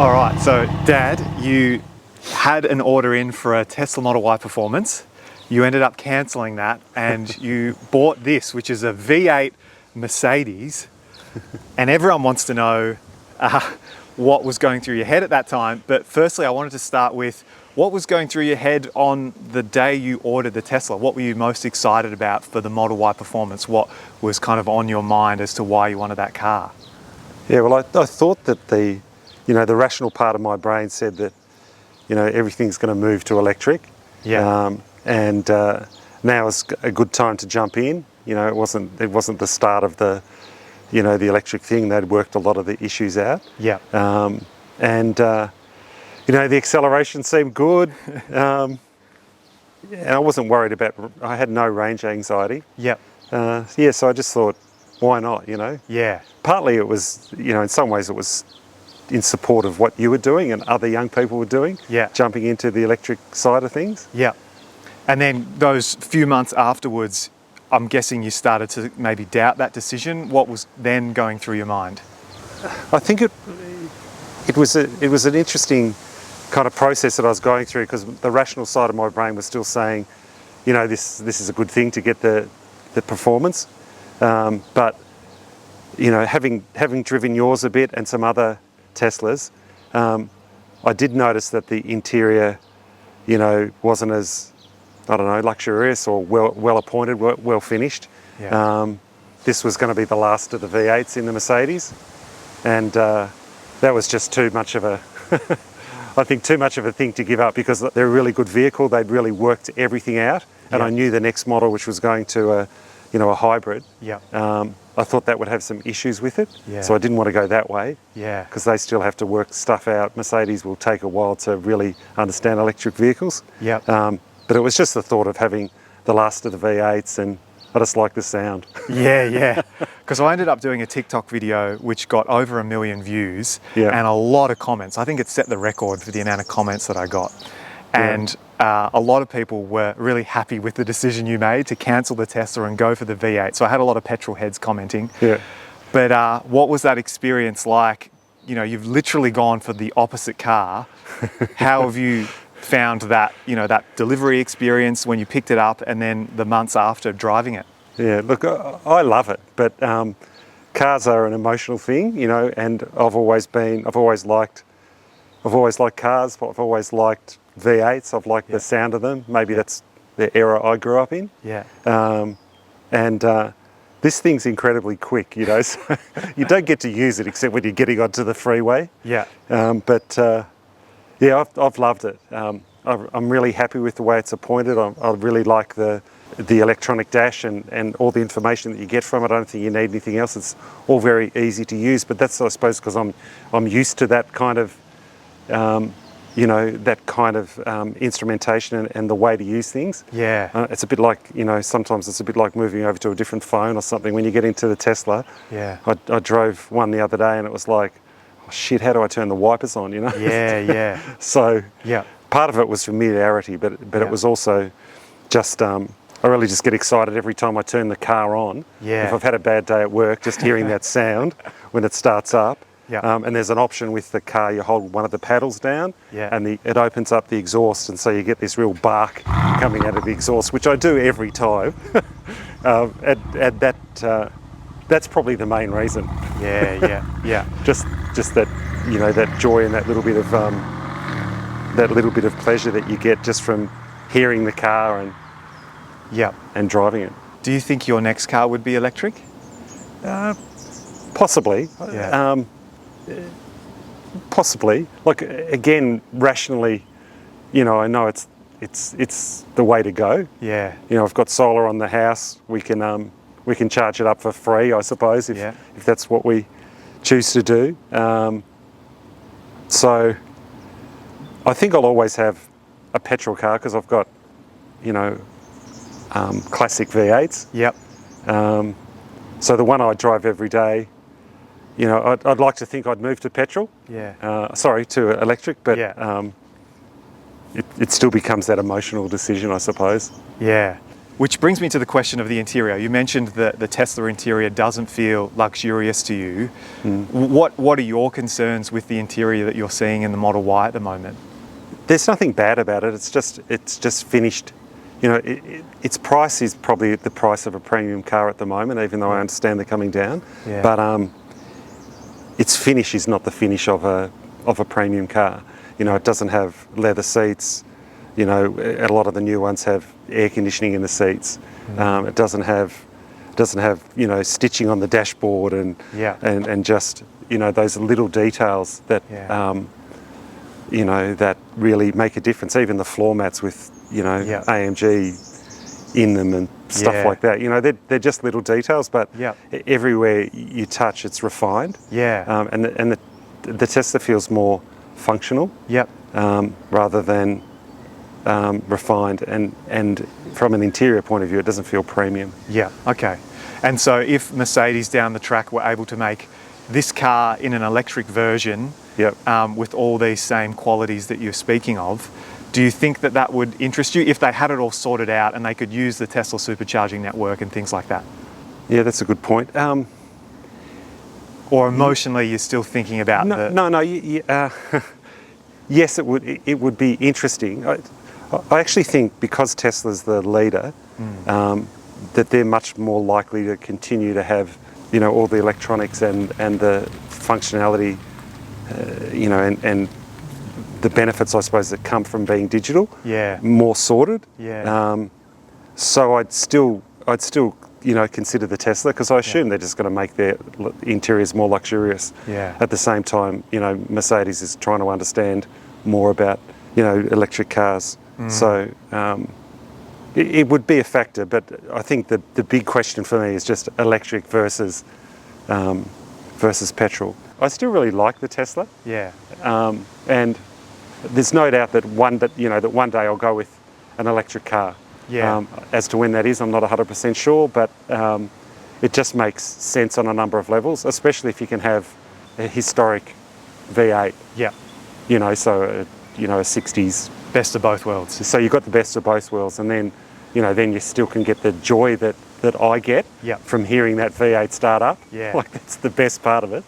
All right, so Dad, you had an order in for a Tesla Model Y Performance. You ended up cancelling that and you bought this, which is a V8 Mercedes. And everyone wants to know what was going through your head at that time. But firstly, I wanted to start with what was going through your head on the day you ordered the Tesla? What were you most excited about for the Model Y Performance? What was kind of on your mind as to why you wanted that car? Yeah, well, I thought that the rational part of my brain said that, everything's going to move to electric. Yeah. Now is a good time to jump in. It wasn't the start of the electric thing. They'd worked a lot of the issues out. Yeah. The acceleration seemed good. And I wasn't worried about, I had no range anxiety. Yeah. So I just thought, why not, Yeah. Partly it was, in some ways it was in support of what you were doing and other young people were doing. Yeah. Jumping into the electric side of things. Yeah. And then those few months afterwards, I'm guessing you started to maybe doubt that decision. What was then going through your mind? I think it was an interesting kind of process that I was going through, because the rational side of my brain was still saying, this is a good thing to get the performance. But having driven yours a bit and some other Teslas, I did notice that the interior, wasn't as, I don't know, luxurious or well appointed, well finished. Yeah. This was going to be the last of the V8s in the Mercedes, and that was just too much of a, I think too much of a thing to give up, because they're a really good vehicle. They'd really worked everything out, and Yeah. I knew the next model, which was going to a hybrid. Yeah. I thought that would have some issues with it, Yeah. so I didn't want to go that way. Yeah. Because they still have to work stuff out. Mercedes will take a while to really understand electric vehicles. Yeah. But it was just the thought of having the last of the V8s, and I just like the sound. Yeah. Because I ended up doing a TikTok video which got over 1 million views and a lot of comments. I think it set the record for the amount of comments that I got. And a lot of people were really happy with the decision you made to cancel the Tesla and go for the V8. So I had a lot of petrol heads commenting. Yeah. But what was that experience like? You've literally gone for the opposite car. How have you found that, that delivery experience when you picked it up and then the months after driving it? Yeah, look, I love it, but cars are an emotional thing, and I've always liked cars. I've always liked V8s. I've liked the sound of them. Maybe that's the era I grew up in. Yeah. This thing's incredibly quick, so you don't get to use it except when you're getting onto the freeway. Yeah. I've loved it. I'm really happy with the way it's appointed. I really like the electronic dash and all the information that you get from it. I don't think you need anything else. It's all very easy to use, but that's, I suppose, because I'm used to that kind of instrumentation and the way to use things. Yeah. It's a bit like, sometimes it's a bit like moving over to a different phone or something. When you get into the Tesla, Yeah. I drove one the other day and it was like, oh shit, how do I turn the wipers on, Yeah. So Yeah. part of it was familiarity, but it was also just, I really just get excited every time I turn the car on. Yeah. If I've had a bad day at work, just hearing that sound when it starts up. Yeah. And there's an option with the car, you hold one of the paddles down and it opens up the exhaust, and so you get this real bark coming out of the exhaust, which I do every time. And that's probably the main reason. Yeah. Just that, that joy and that little bit of pleasure that you get just from hearing the car and driving it. Do you think your next car would be electric? Possibly. Yeah. Possibly. Like, again, rationally, I know it's the way to go. Yeah. I've got solar on the house. We can charge it up for free, I suppose, if that's what we choose to do. So I think I'll always have a petrol car, because I've got, classic V8s. Yep. So the one I drive every day, I'd like to think I'd move to petrol. Yeah. To electric, but Yeah. it still becomes that emotional decision, I suppose. Yeah. Which brings me to the question of the interior. You mentioned that the Tesla interior doesn't feel luxurious to you. What are your concerns with the interior that you're seeing in the Model Y at the moment? There's nothing bad about it. It's just finished. You know, its price is probably the price of a premium car at the moment, even though I understand they're coming down. Yeah. But its finish is not the finish of a premium car. You know, it doesn't have leather seats. You know, a lot of the new ones have air conditioning in the seats. It doesn't have you know, stitching on the dashboard and just, you know, those little details that you know, that really make a difference. Even the floor mats with, you know, AMG in them and stuff like that. You know, they're just little details, but everywhere you touch, it's refined. Yeah. And the Tesla feels more functional. Rather than refined, and from an interior point of view, it doesn't feel premium. Yeah, okay. And so if Mercedes down the track were able to make this car in an electric version with all these same qualities that you're speaking of, do you think that that would interest you if they had it all sorted out and they could use the Tesla supercharging network and things like that? Yeah, that's a good point. Or emotionally, you're still thinking about yes, it would be interesting. I actually think because Tesla's the leader, that they're much more likely to continue to have, you know, all the electronics and the functionality, you know, and the benefits, I suppose, that come from being digital, more sorted. So I'd still, you know, consider the Tesla, because I assume they're just going to make their interiors more luxurious. At the same time, you know, Mercedes is trying to understand more about, you know, electric cars. So it would be a factor, but I think the big question for me is just electric versus petrol. I still really like the Tesla. And there's no doubt that one day I'll go with an electric car. As to when that is, I'm not 100% sure, but it just makes sense on a number of levels, especially if you can have a historic V8. You know, so you know, a 60s. Best of both worlds. So you've got the best of both worlds, and then, you know, then you still can get the joy that I get from hearing that V8 start up. Like, that's the best part of it.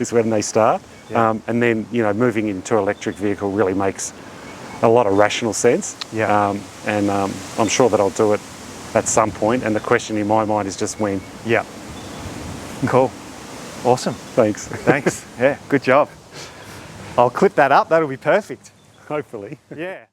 Is when they start. And then, you know, moving into an electric vehicle really makes a lot of rational sense. And I'm sure that I'll do it at some point, and the question in my mind is just when. Cool. Awesome. Thanks. Thanks. Yeah, good job. I'll clip that up. That'll be perfect. Hopefully. Yeah.